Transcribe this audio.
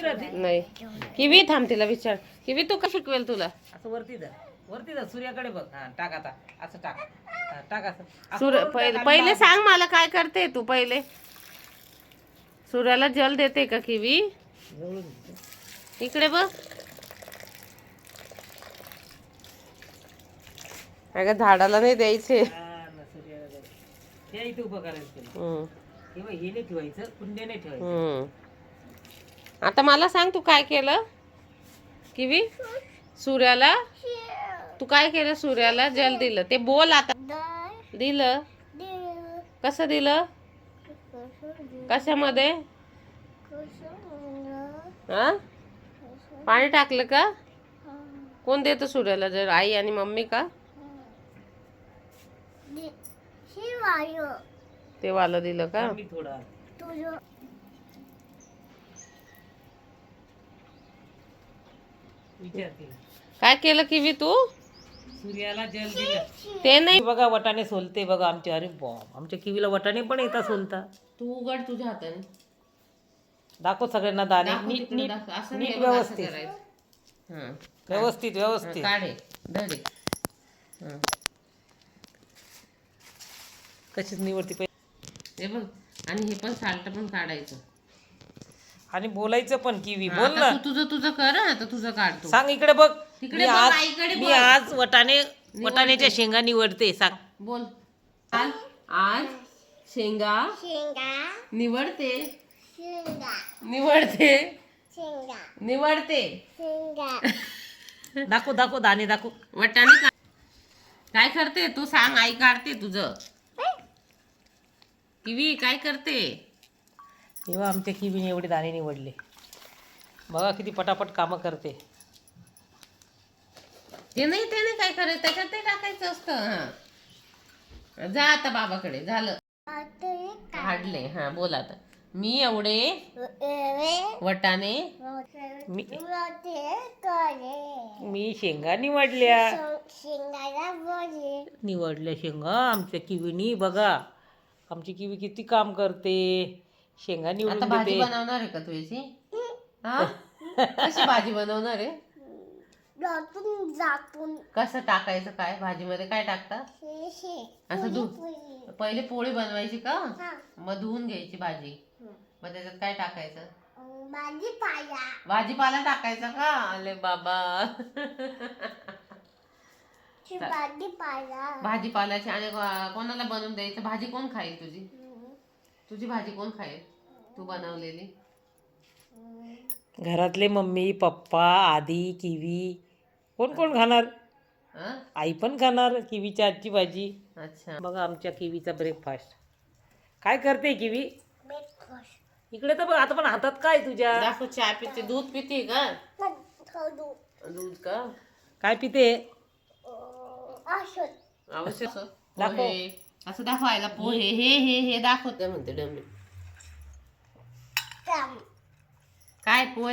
नाही किवी थांब तिला विचार किवी तू का शिकवेल तुला असं वरती धर सूर्याकडे बघ. हा टाक आता असं टाक. हा, टाक असं सूर्य पहिले सांग मला काय करते तू पहिले सूर्याला जल देते का किवी इकडे बघ अगं झाडाला नाही द्यायचे हे इथे उभं करायचं. हे नाही ठेवायचं कुंड्या नाही ठेवायचं. आता मला सांग तू काय केलं किवी सूर्याला तू काय केलं सूर्याला जल दिलं ते बोल आता दिलं कसं दिलं कशामध्ये हा पाणी टाकलं का कोण देतं सूर्याला जर आई आणि मम्मी का ते वालं दिलं का थोडा काय केलं किवी तू सूर्याला जल दिलं ते नाही बघा वटाणे सोलते बघा आमचे. अरे बॉम आमच्या किवीला वटाणे पण येतात सोलता. तू उघड तुझ्या हाताने दाखव सगळ्यांना दाणे दाखव नीट तिकडे नीट दाखव. असं नीट नाही बघ, असं व्यवस्थित करायचं. हं. व्यवस्थित हं, व्यवस्थित काढे धरे हं. कशीच निवडती पाहिजे. हे बघ आणि हे पण साल्ट पण काढायचं आणि बोलायचं पण किवी हा, बोल आता ना. तू तुझं तुझं कर हं, आता तुझं काढतो सांग इकडे बघ. तिकडे मी बघ, आज आईकडे मी बघ. आज वटाण्याच्या शेंगा निवडते. सांग बोल आज आज शेंगा निवडते निवडते निवडते दाखव दाखव दाणे दाखव. वटाणे काय करते तू सांग आई काढते तुझं किवी काय करते तेव्हा आमच्या किवीने एवढे दाणे निवडले. बघा किती पटापट कामं करते. ते नाही काय करायचं त्याच्यात ते टाकायचं असतं हा जा आता बाबाकडे झालं काढले हा बोल आता मी एवढे वटाणे मी शेंगा निवडल्या शेंगा आमच्या किवीनी. बघा आमची किवी किती काम करते. शेंगा आता निवडून भाजी देते. बनवणार आहे का तू याची हा कशी भाजी बनवणार आहे कसं टाकायचं काय भाजीमध्ये काय टाकता असं पहिले पोळी बनवायची का मग धुवून घ्यायची भाजी मग त्याच्यात काय टाकायचं भाजीपाला टाकायचा का अरे बाबा भाजीपाल्याची आणि कोणाला बनवून द्यायचं भाजी कोण खाईल तुझी भाजी कोण खाईल तू बनवलेली घरातले मम्मी पप्पा आधी किवी कोण कोण खाणार. आई पण खाणार किवीच्या आजची भाजी. अच्छा बघा आमच्या किवीचा ब्रेकफास्ट काय करते किवी इकडे तर बघ. आता पण हातात काय तुझ्या दाखव चहा पिते दूध पिते का दूध का काय पिते आवश्यक दाखव. पोहे असं दाखवायला पोहे हे दाखवते म्हणते डमी काय पोहे